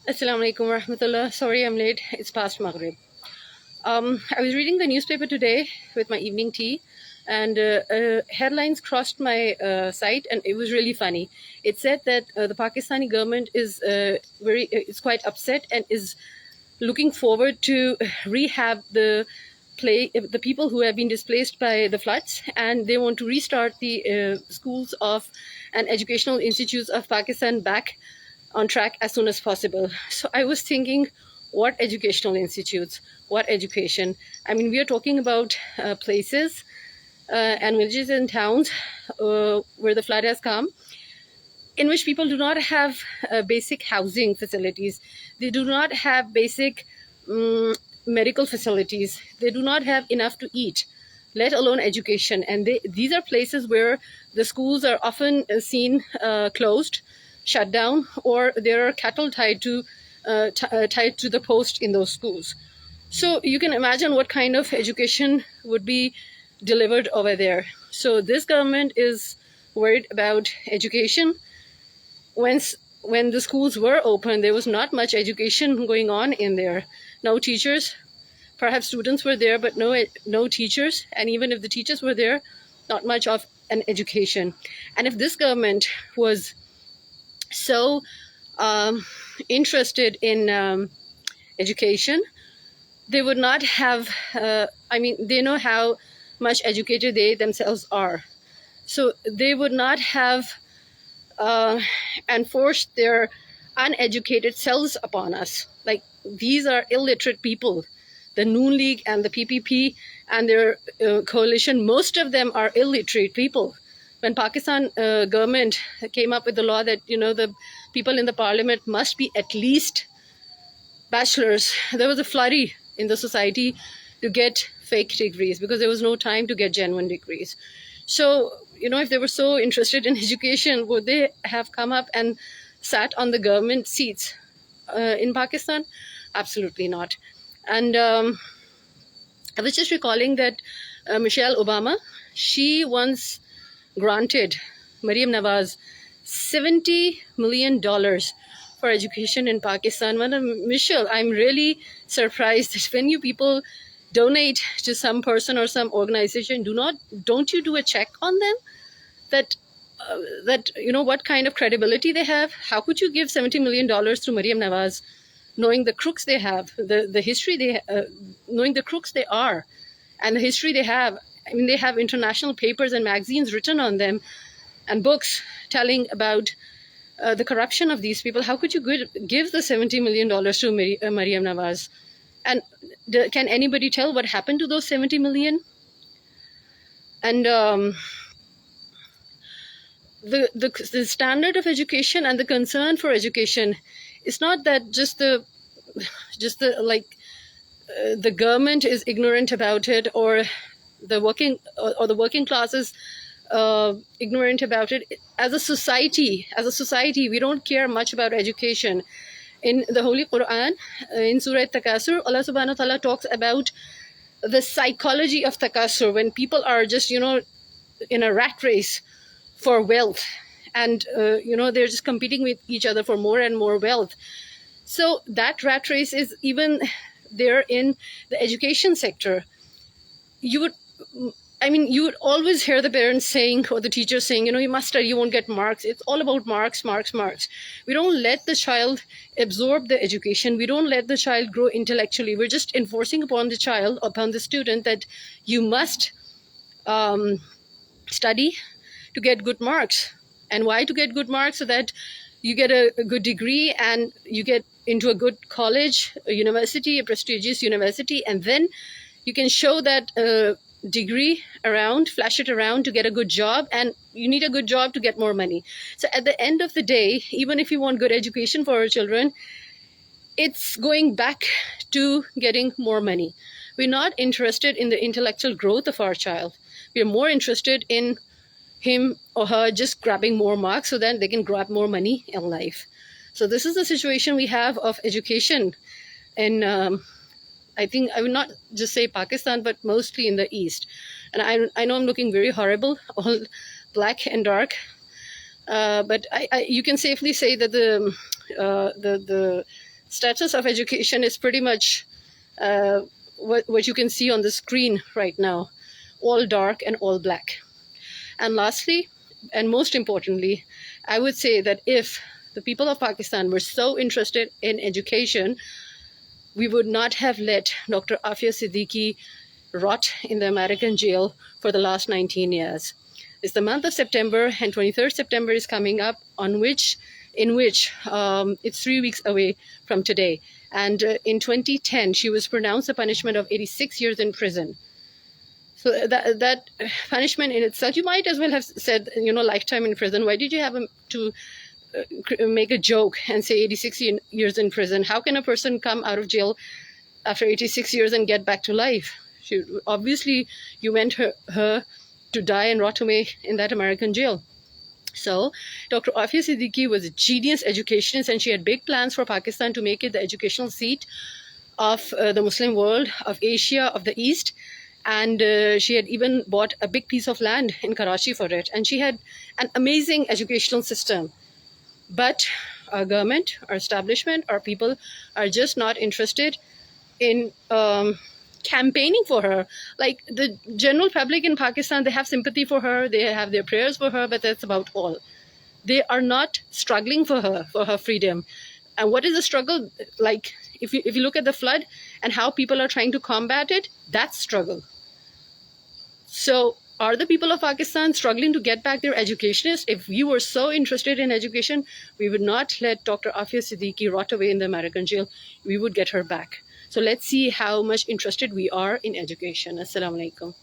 Assalamu alaikum warahmatullah. Sorry I'm late. It's past Maghrib. I was reading the newspaper today with my evening tea, and headlines crossed my site, and it was really funny. It said that the Pakistani government is is quite upset and is looking forward to rehab the people who have been displaced by the floods, and they want to restart the schools of and educational institutes of Pakistan back on track as soon as possible. So I was thinking, what educational institutes, what education? I mean, we are talking about places and villages and towns where the flood has come, in which people do not have basic housing facilities. They do not have basic medical facilities. They do not have enough to eat, let alone education. And these are places where the schools are often seen closed, shut down, or there are cattle tied to the post in those schools. So you can imagine what kind of education would be delivered over there. So this government is worried about education. When the schools were open, there was not much education going on in there. No teachers. Perhaps students were there, but no teachers. And even if the teachers were there, not much of an education. And if this government was so interested in education, they would not have, they know how much educated they themselves are. So they would not have enforced their uneducated selves upon us. Like, these are illiterate people. The Noon League and the PPP and their coalition, most of them are illiterate people. When Pakistan government came up with the law that, the people in the parliament must be at least bachelors, there was a flurry in the society to get fake degrees because there was no time to get genuine degrees. So, if they were so interested in education, would they have come up and sat on the government seats in Pakistan? Absolutely not. And I was just recalling that Michelle Obama, she once granted Maryam Nawaz $70 million for education in Pakistan. Michelle, I'm really surprised that when you people donate to some person or some organization, don't you do a check on them? That what kind of credibility they have? How could you give $70 million to Maryam Nawaz, knowing the crooks they have, the history knowing the crooks they are, and the history they have? I mean, they have international papers and magazines written on them, and books telling about the corruption of these people. How could you give the $70 million to Maryam Nawaz? And can anybody tell what happened to those 70 million? And the standard of education and the concern for education is not that just the government is ignorant about it, or the working classes ignorant about it. As a society, we don't care much about education. In the Holy Quran, in Surah Takasur, Allah subhanahu wa ta'ala talks about the psychology of takasur, when people are just, in a rat race for wealth, and, they're just competing with each other for more and more wealth. So that rat race is even there in the education sector. You would always hear the parents saying, or the teachers saying, you must study, you won't get marks. It's all about marks, marks, marks. We don't let the child absorb the education. We don't let the child grow intellectually. We're just enforcing upon the student, that you must study to get good marks. And why to get good marks? So that you get a good degree and you get into a good college, a university, a prestigious university, and then you can show that degree around, flash it around to get a good job, and you need a good job to get more money. So at the end of the day, even if you want good education for our children, it's going back to getting more money. We're not interested in the intellectual growth of our child. We're more interested in him or her just grabbing more marks so that they can grab more money in life. So this is the situation we have of education in I think I would not just say Pakistan, but mostly in the East. And I know I'm looking very horrible, all black and dark, but you can safely say that the status of education is pretty much what you can see on the screen right now, all dark and all black. And lastly, and most importantly, I would say that if the people of Pakistan were so interested in education, we would not have let Dr. Afia Siddiqui rot in the American jail for the last 19 years. It's the month of September, and 23rd September is coming up, in which it's 3 weeks away from today. And in 2010, she was pronounced a punishment of 86 years in prison. So that punishment in itself, you might as well have said, lifetime in prison. Why did you have to make a joke and say 86 years in prison? How can a person come out of jail after 86 years and get back to life? Obviously, you meant her to die and rot away in that American jail. So Dr. Afia Siddiqui was a genius educationist, and she had big plans for Pakistan to make it the educational seat of the Muslim world, of Asia, of the East. And she had even bought a big piece of land in Karachi for it. And she had an amazing educational system. But our government, our establishment, our people are just not interested in campaigning for her. Like the general public in Pakistan, they have sympathy for her, they have their prayers for her, but that's about all. They are not struggling for her freedom. And what is the struggle? Like if you look at the flood and how people are trying to combat it, that's struggle. So are the people of Pakistan struggling to get back their educationists? If we were so interested in education, we would not let Dr. Afia Siddiqui rot away in the American jail. We would get her back. So let's see how much interested we are in education. Assalamu alaikum.